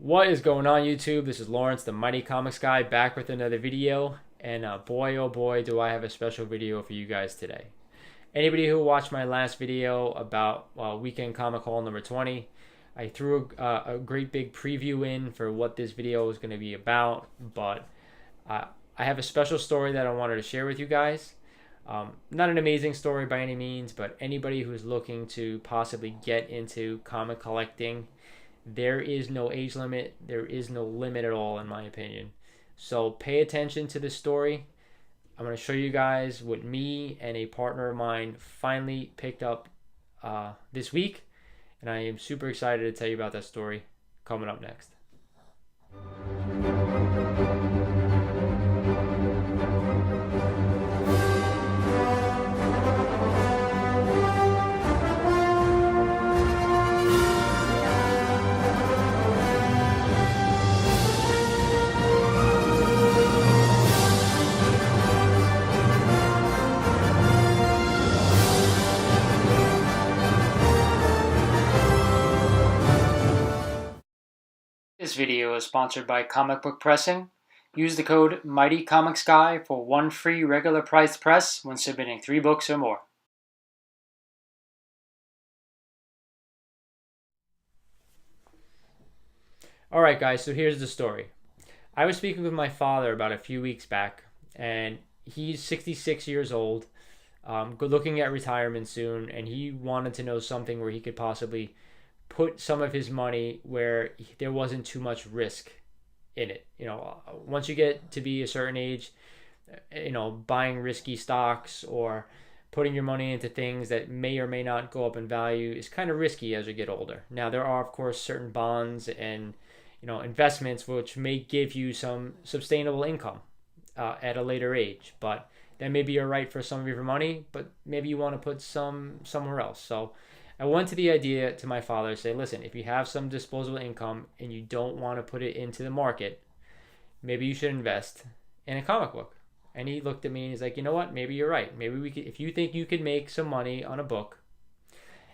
What is going on, YouTube? This is Lawrence, the Mighty Comics Guy, back with another video. And boy, oh boy, do I have a special video for you guys today. Anybody who watched my last video about Weekend Comic Haul number 20, I threw a great big preview in for what this video was going to be about. But I have a special story that I wanted to share with you guys. Not an amazing story by any means, but anybody who's looking to possibly get into comic collecting, there is no age limit. There is no limit at all, in my opinion. So pay attention to this story. I'm going to show you guys what me and a partner of mine finally picked up this week. And I am super excited to tell you about that story coming up next. This video is sponsored by Comic Book Pressing. Use the code MIGHTYCOMICSGUY for one free regular price press when submitting 3 books or more. Alright guys, so here's the story. I was speaking with my father about a few weeks back, and he's 66 years old, looking at retirement soon, and he wanted to know something where he could possibly put some of his money where there wasn't too much risk in it. Once you get to be a certain age, buying risky stocks or putting your money into things that may or may not go up in value is kind of risky as you get older. Now, there are, of course, certain bonds and investments which may give you some sustainable income at a later age, but that may be all right for some of your money, but maybe you want to put some somewhere else. So I went to the idea to my father, say, listen, if you have some disposable income and you don't want to put it into the market, maybe you should invest in a comic book. And he looked at me and he's like, you know what? Maybe you're right. Maybe we could, if you think you could make some money on a book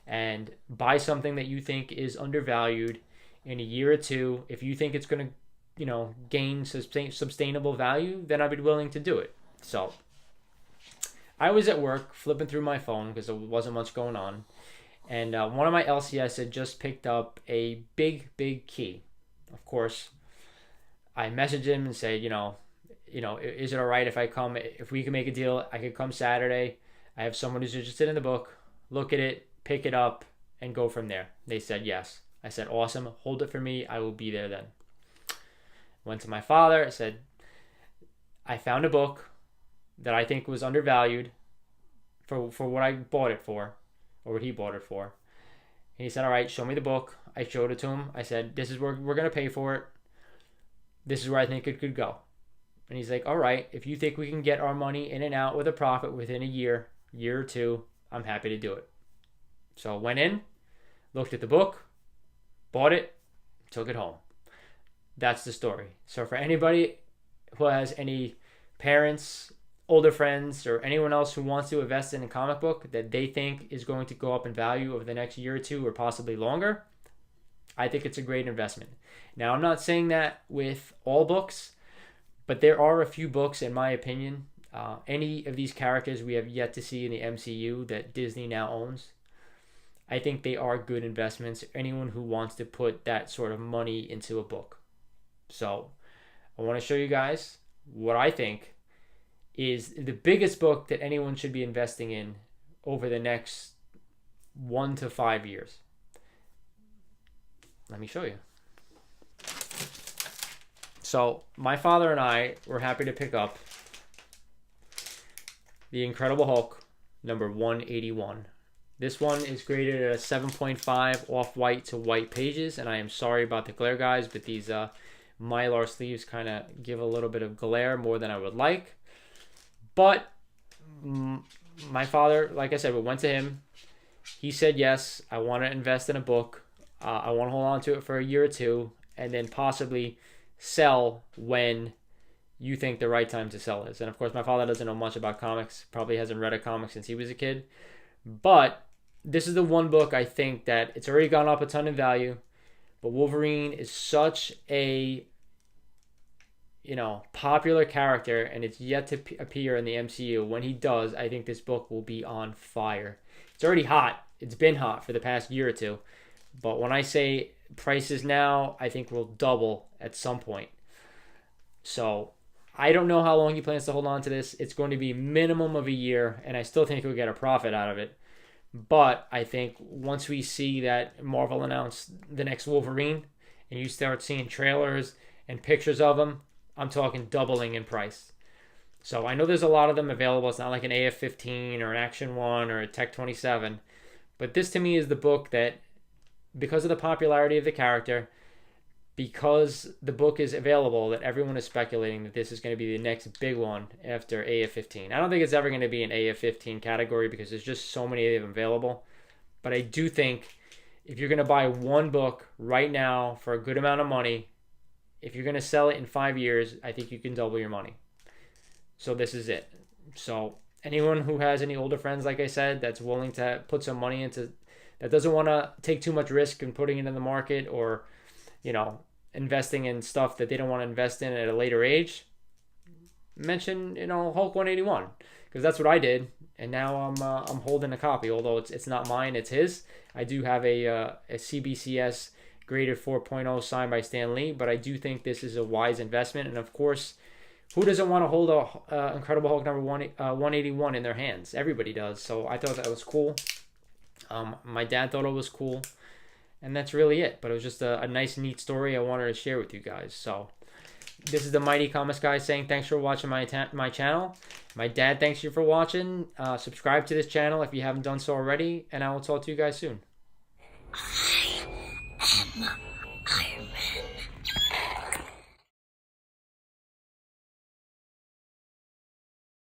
and buy something that you think is undervalued in a year or two, if you think it's going to, gain sustainable value, then I'd be willing to do it. So I was at work flipping through my phone because there wasn't much going on. And one of my LCS had just picked up a big key. Of course, I messaged him and said, is it all right if I come? If we can make a deal, I could come Saturday. I have someone who's interested in the book. Look at it, pick it up, and go from there. They said yes. I said, awesome. Hold it for me. I will be there then. Went to my father. I said, I found a book that I think was undervalued for what I bought it for. Or what he bought it for. And he said, all right, show me the book. I showed it to him. I said, this is where we're going to pay for it. This is where I think it could go. And he's like, all right, if you think we can get our money in and out with a profit within a year or two, I'm happy to do it. So I went in, looked at the book, bought it, took it home. That's the story. So for anybody who has any parents, older friends, or anyone else who wants to invest in a comic book that they think is going to go up in value over the next year or two or possibly longer, I think it's a great investment. Now, I'm not saying that with all books, but there are a few books, in my opinion, any of these characters we have yet to see in the MCU that Disney now owns, I think they are good investments. Anyone who wants to put that sort of money into a book. So I want to show you guys what I think is the biggest book that anyone should be investing in over the next 1 to 5 years. Let me show you. So my father and I were happy to pick up The Incredible Hulk number 181. This one is graded at a 7.5 off-white to white pages, and I am sorry about the glare, guys, but these Mylar sleeves kind of give a little bit of glare more than I would like. But my father, like I said, we went to him. He said, yes, I want to invest in a book. I want to hold on to it for a year or two and then possibly sell when you think the right time to sell is. And of course, my father doesn't know much about comics, probably hasn't read a comic since he was a kid. But this is the one book I think that it's already gone up a ton in value. But Wolverine is such a popular character, and it's yet to appear in the MCU. When he does, I think this book will be on fire. It's already hot. It's been hot for the past year or two. But when I say prices now, I think will double at some point. So I don't know how long he plans to hold on to this. It's going to be minimum of a year, and I still think he'll get a profit out of it. But I think once we see that Marvel announce the next Wolverine, and you start seeing trailers and pictures of him, I'm talking doubling in price. So I know there's a lot of them available. It's not like an AF-15 or an Action 1 or a Tech 27. But this to me is the book that, because of the popularity of the character, because the book is available, that everyone is speculating that this is going to be the next big one after AF-15. I don't think it's ever going to be an AF-15 category because there's just so many of them available. But I do think if you're going to buy one book right now for a good amount of money, if you're going to sell it in 5 years, I think you can double your money. So this is it. So anyone who has any older friends, like I said, that's willing to put some money into, that doesn't want to take too much risk in putting it in the market, or, investing in stuff that they don't want to invest in at a later age, mention, Hulk 181, because that's what I did. And now I'm holding a copy, although it's not mine, it's his. I do have a CBCS graded 4.0 signed by Stan Lee, but I do think this is a wise investment. And of course, who doesn't want to hold a Incredible Hulk number 181 in their hands? Everybody does. So I thought that was cool. My dad thought it was cool, and that's really it. But it was just a nice, neat story I wanted to share with you guys. So this is the Mighty Comics Guy saying thanks for watching my channel. My dad thanks you for watching. Subscribe to this channel if you haven't done so already, and I will talk to you guys soon. I am Iron Man.